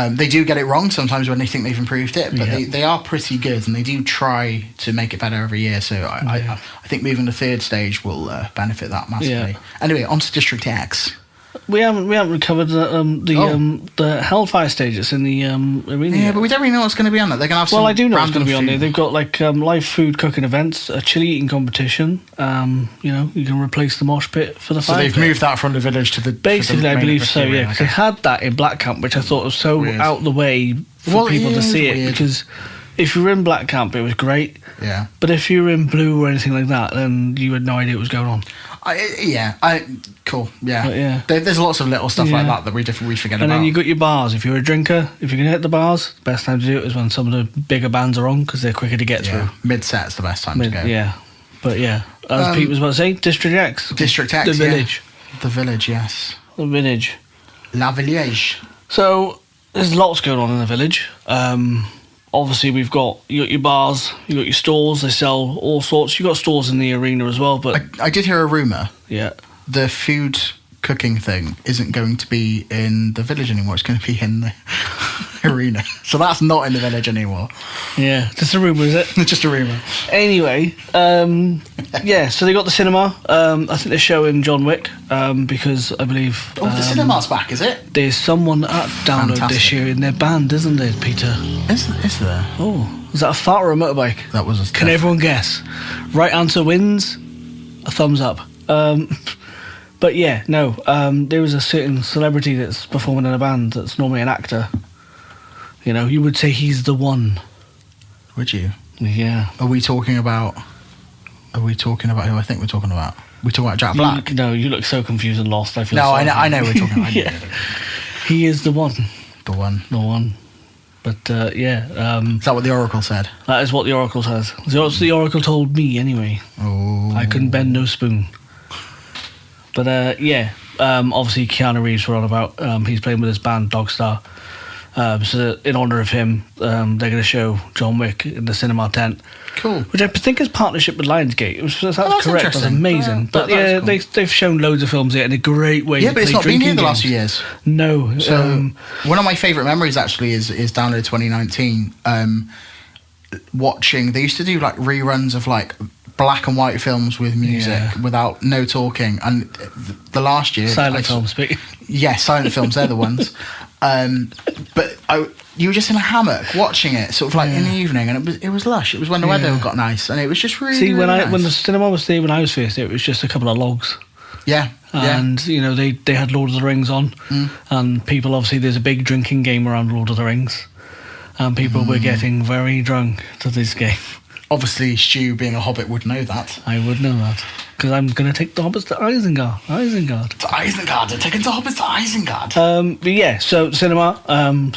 They do get it wrong sometimes when they think they've improved it, but Yeah. they are pretty good, and they do try to make it better every year. So I think moving to third stage will benefit that massively. Yeah. Anyway, on to District X. We haven't covered the Hellfire stage that's in the arena. Yeah, yet. but we don't really know what's going to be on there. They're going to have some. Well, I do know what's going random to be on there. food. They've got like live food cooking events, a chili eating competition. You can replace the mosh pit for the So fire they've pit. moved that from the village to the. Basically, to the I main believe so. arena, Yeah, 'cause they had that in Black Camp, which I thought was so Weird. out the way for Well, people yeah, to it see was it. weird. Because if you were in Black Camp, it was great. Yeah. But if you were in Blue or anything like that, then you had no idea what was going on. Cool. Yeah. But yeah. There's lots of little stuff like Yeah. that we forget And about. then you got your bars. If you're a drinker, if you're going to hit the bars, the best time to do it is when some of the bigger bands are on because they're quicker to get through. Mid set's the best time to go. Yeah. But yeah, as Pete was about to say, District X. District X. The village. Yeah. The village. Yes. The village. La Village. So there's lots going on in the village. Obviously, you got your bars, you got your stores. They sell all sorts. You got stores in the arena as well. But I did hear a rumor. yeah, The food cooking thing isn't going to be in the village anymore. It's going to be in the arena. So that's not in the village anymore. yeah, just a rumor, is it? It's just a rumor. Anyway, yeah. So they got the cinema. I think they're showing John Wick because I believe. Oh, the cinema's back, is it? There's someone at Download this Fantastic. year in their band, isn't there, Peter? Is there? Oh, is that a fart or a motorbike? That was a Can everyone guess? Right answer wins. A thumbs up. But yeah, no. There was a certain celebrity that's performing in a band that's normally an actor. You know, you would say he's the one. Would you? Yeah. Are we talking about who I think we're talking about? We're talking about Jack Black. No, you look so confused and lost. I feel. No, sorry I know for we're you. talking about. Yeah. He is the one. The one. The one. But yeah, Is that what the Oracle said? that is what the Oracle says. That's what the Oracle told me anyway. Oh. I couldn't bend no spoon. But yeah, obviously Keanu Reeves we're on about. He's playing with his band Dogstar. So in honour of him, they're going to show John Wick in the cinema tent. Cool. Which I think is partnership with Lionsgate. That's that's correct. That's interesting. amazing. Yeah, but that is yeah, cool. they've shown loads of films here in a great way. Yeah, to but it's play not been here drinking the last games. few years. No. So one of my favourite memories actually is Download 2019. Watching, they used to do like reruns of like black and white films with music Yeah. without no talking, and the last year silent films. But yeah, silent films, they're the ones. But you were just in a hammock watching it, sort of like in the evening, and it was lush. It was when the weather got nice, and it was just really. see, when really nice. when the cinema was there when I was first there, it was just a couple of logs. yeah. And you know they had Lord of the Rings on, and people obviously there's a big drinking game around Lord of the Rings, and people were getting very drunk to this game. Obviously, Stu, being a hobbit, would know that. I would know that because I'm going to take the hobbits to Isengard. To Isengard, they're taking the hobbits to Isengard. But yeah, so cinema.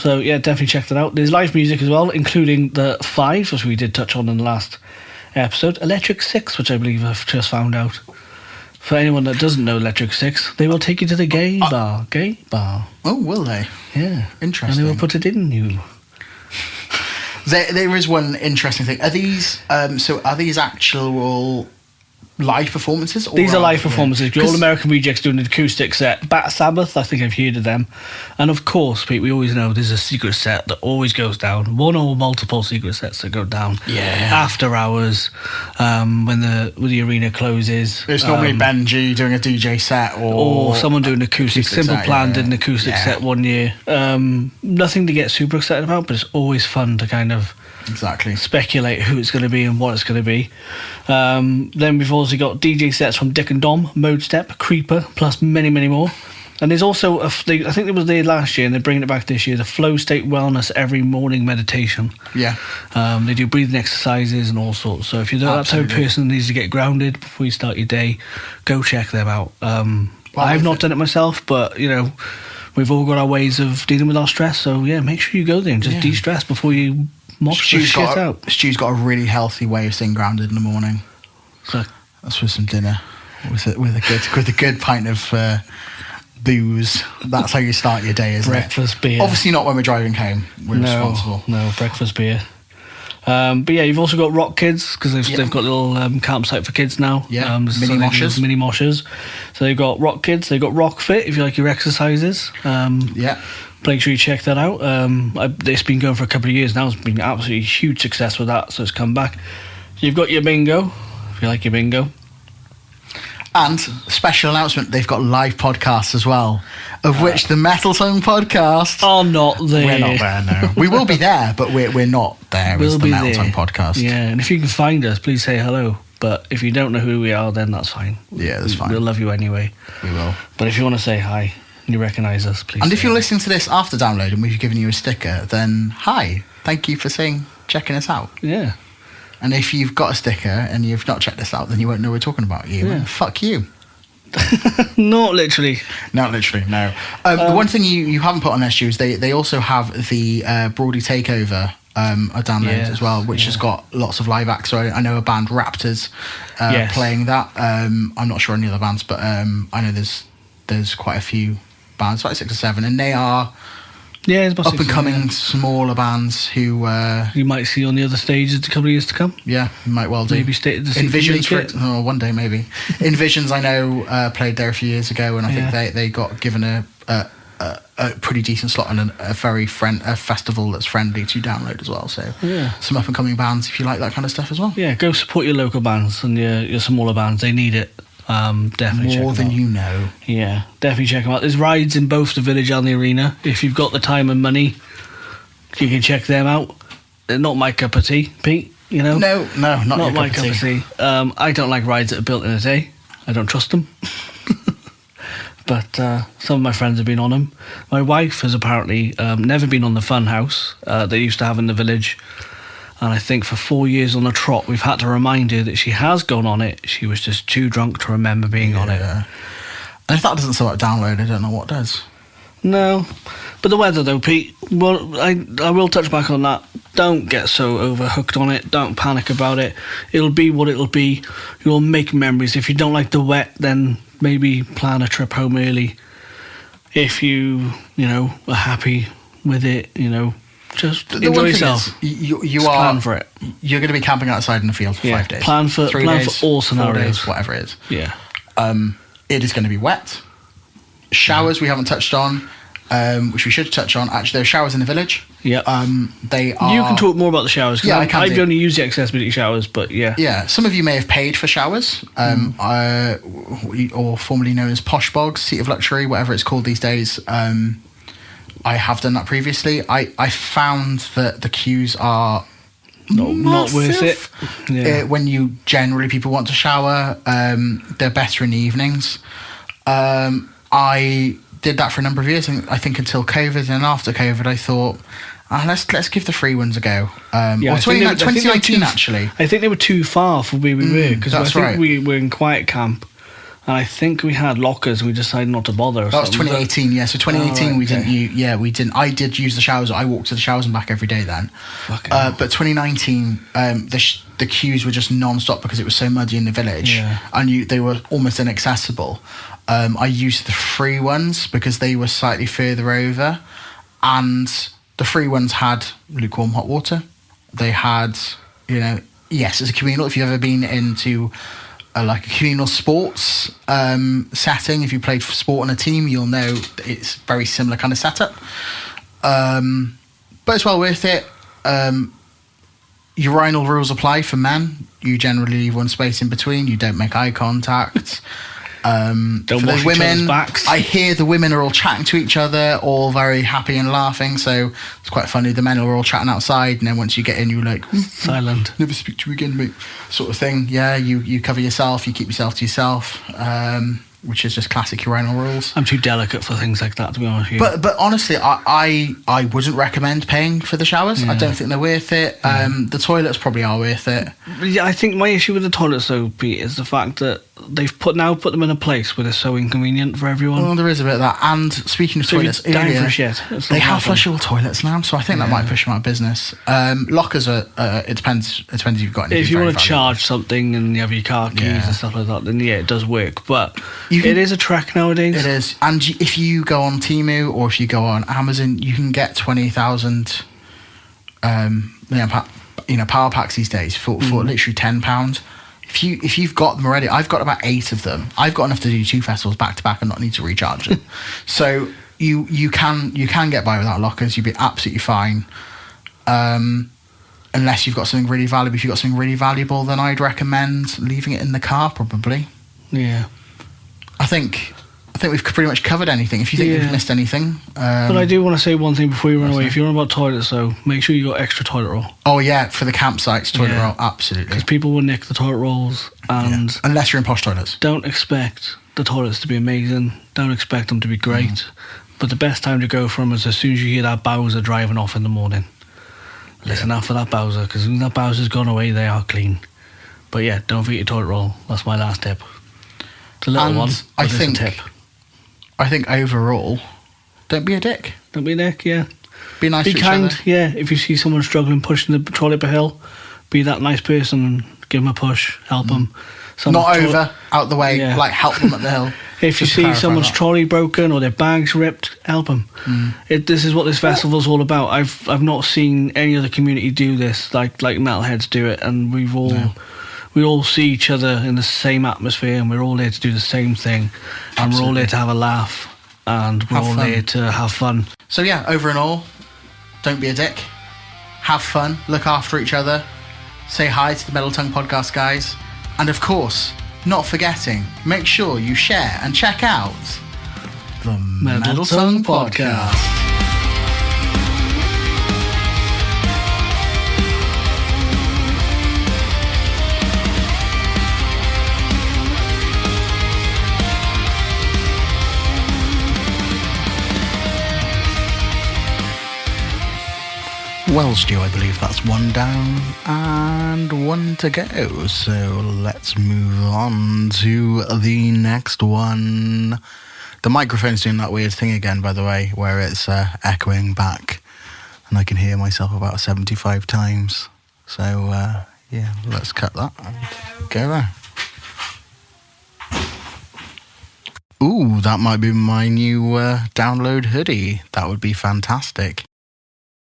So yeah, definitely check that out. There's live music as well, including the Five, which we did touch on in the last episode. Electric Six, which I believe I've just found out. For anyone that doesn't know Electric Six, they will take you to the gay bar. Gay bar. Oh, will they? Yeah. Interesting. And they will put it in you. There is one interesting thing. Are these are these actual live performances? These are live Yeah. performances. Your All American Rejects doing an acoustic set. Bat Sabbath, I think I've heard of them. And of course, Pete, we always know there's a secret set that always goes down. One or multiple secret sets that go down. Yeah. After hours, when the arena closes. It's normally Benji doing a DJ set or someone doing an acoustic. Simple set, Plan yeah. did an acoustic Yeah. set one year. Nothing to get super excited about, but it's always fun to kind of Exactly. speculate who it's going to be and what it's going to be. Then we've also got DJ sets from Dick and Dom, Mode Step, Creeper, plus many, many more. And there's also, I think it was there last year and they're bringing it back this year, the Flow State Wellness every morning meditation. Yeah. They do breathing exercises and all sorts. So if you're that type of person that needs to get grounded before you start your day, go check them out. I've not done it myself, but, you know, we've all got our ways of dealing with our stress. So, yeah, make sure you go there and just de-stress before you mosh the shit out. Stu's got a really healthy way of staying grounded in the morning. So, That's with some dinner, with a good pint of booze. That's how you start your day, isn't breakfast it? beer. Obviously not when we're driving home. We're responsible. No, breakfast beer. But yeah, you've also got Rock Kids because they've got a little campsite for kids now. Yeah, so mini they do moshers. Mini moshers. So they've got Rock Kids. They've got Rock Fit if you like your exercises. Yeah. Make sure you check that out. It's been going for a couple of years now. It's been absolutely huge success with that, so it's come back. You've got your bingo if you like your bingo. And special announcement, they've got live podcasts as well, of which the Metal Song podcast. Are not there. We're not there, no. We will be there, but we're not there as the Metal Song podcast. Yeah, and if you can find us, please say hello. But if you don't know who we are, then that's fine. Yeah, that's fine. We'll love you anyway. We will. But if you want to say hi and you recognise us, please. And if say you're hi. listening to this after download and we've given you a sticker, then hi. Thank you for checking us out. Yeah. And if you've got a sticker and you've not checked us out, then you won't know we're talking about you. Yeah. Fuck you. Not literally. Not literally, no. The one thing you haven't put on there, Stu, is they also have the Broady Takeover a download as well, which has got lots of live acts. So I know a band, Raptors, playing that. I'm not sure any other bands, but I know there's quite a few bands, like 6 or 7, and they are Yeah, it's about up and 60, coming smaller bands who you might see on the other stages a couple of years to come. you might well do. Maybe stay to see if you Envisions, make it. one day maybe. Envisions, I know, played there a few years ago, and I think they got given a pretty decent slot on a very a festival that's friendly to download as well. So some up and coming bands if you like that kind of stuff as well. Yeah, go support your local bands and your smaller bands. They need it. Definitely check More them than out. you know. Yeah, definitely check them out. There's rides in both the village and the arena. If you've got the time and money, you can check them out. They're not my cup of tea, Pete. You know, No, not your my cup of tea. I don't like rides that are built in a day. I don't trust them. But some of my friends have been on them. My wife has apparently never been on the fun house they used to have in the village. And I think for 4 years on the trot, we've had to remind her that she has gone on it. She was just too drunk to remember being on it. And if that doesn't sort of download, I don't know what does. No. But the weather, though, Pete, well, I will touch back on that. Don't get so overhooked on it. Don't panic about it. It'll be what it'll be. You'll make memories. If you don't like the wet, then maybe plan a trip home early. If you are happy with it, just enjoy yourself. You Just plan for it. You're going to be camping outside in the field for 5 days. Plan for 3 plan days, for all 4 scenarios. days, whatever it is. Yeah. It is going to be wet. Showers we haven't touched on, which we should touch on. Actually, there are showers in the village. Yeah. They are. You can talk more about the showers. 'Cause Yeah, I can I've do. only used the accessibility showers, but yeah. Yeah, some of you may have paid for showers, or formerly known as Posh Bogs, Seat of Luxury, whatever it's called these days. I have done that previously. I found that the queues are Not worth it. Yeah. when people want to shower. They're better in the evenings. I did that for a number of years, and I think until COVID, and after COVID, I thought, let's give the free ones a go. Yeah, Or I think they were 2019 too- actually. I think they were too far for where we were because I that's think right. we were in quiet camp, and I think we had lockers. and We decided not to bother. Or That was something. 2018, yeah. So 2018, Oh, we okay. didn't. We didn't. I did use the showers. I walked to the showers and back every day then. Fucking hell. But 2019, the queues were just non-stop because it was so muddy in the village, Yeah. and they were almost inaccessible. I used the free ones because they were slightly further over, and the free ones had lukewarm hot water. They had, yes, it's a communal. If you've ever been into like a communal sports setting. If you played for sport on a team, you'll know that it's very similar kind of setup. But it's well worth it. Urinal rules apply for men. You generally leave one space in between. You don't make eye contact. Don't for wash the each other's women, backs. I hear the women are all chatting to each other, all very happy and laughing. So it's quite funny. The men are all chatting outside, and then once you get in, you're like, Silent. never speak to you again, mate, sort of thing. Yeah, you cover yourself, you keep yourself to yourself, which is just classic urinal rules. I'm too delicate for things like that, to be honest with you. But honestly, I wouldn't recommend paying for the showers. I don't think they're worth it. The toilets probably are worth it. Yeah, I think my issue with the toilets, though, Pete, is the fact that they've put them in a place where they're so inconvenient for everyone. Well, there is a bit of that. And speaking of So if toilets, you're dying earlier, for shit, it's they not have happening. flushable toilets now, so I think that might push them out of business. Lockers are. It depends. It depends if you've got anything. If you very want to valuable. charge something and you have your car keys Yeah. and stuff like that, then yeah, it does work. But You can- it is a trek nowadays. It is, and if you go on Temu or if you go on Amazon, you can get 20,000, power packs these days for literally £10. If you've got them already, I've got about 8 of them. I've got enough to do 2 festivals back to back and not need to recharge them. So you can get by without lockers. You'd be absolutely fine, unless you've got something really valuable. If you've got something really valuable, then I'd recommend leaving it in the car probably. Yeah. I think we've pretty much covered anything. If you think Yeah. we've missed anything, But I do want to say one thing before you run away. that? If you're on about toilets, though, make sure you got extra toilet roll. oh yeah, for the campsites, toilet Yeah. roll, absolutely. Because people will nick the toilet rolls, and Yeah. Unless you're in posh toilets. don't expect the toilets to be amazing. Don't expect them to be great. But the best time to go for them is as soon as you hear that Bowser driving off in the morning. Listen out for that Bowser, because when that Bowser's gone away, they are clean. But yeah, don't forget your toilet roll. That's my last tip. It's a little And one, but I it's think- a tip. I think overall, don't be a dick. Don't be a dick, yeah. Be nice Be to kind, each other. yeah. If you see someone struggling pushing the trolley up a hill, be that nice person and give them a push, help them. Not over, out the way, Yeah. like help them up the hill. If you Just see clarify someone's that. trolley broken or their bags ripped, help them. This is what this festival's all about. I've not seen any other community do this like Metalheads do it, and we all see each other in the same atmosphere, and we're all there to do the same thing, and we're all there to have a laugh, and we're Have all fun. there to have fun. So yeah, over and all, don't be a dick. Have fun. Look after each other. Say hi to the Metal Tongue Podcast guys. And of course, not forgetting, make sure you share and check out the Metal Tongue Podcast. Well, Stu, I believe that's one down and one to go. So let's move on to the next one. The microphone's doing that weird thing again, by the way, where it's echoing back, and I can hear myself about 75 times. So, yeah, let's cut that and go there. Ooh, that might be my new download hoodie. That would be fantastic.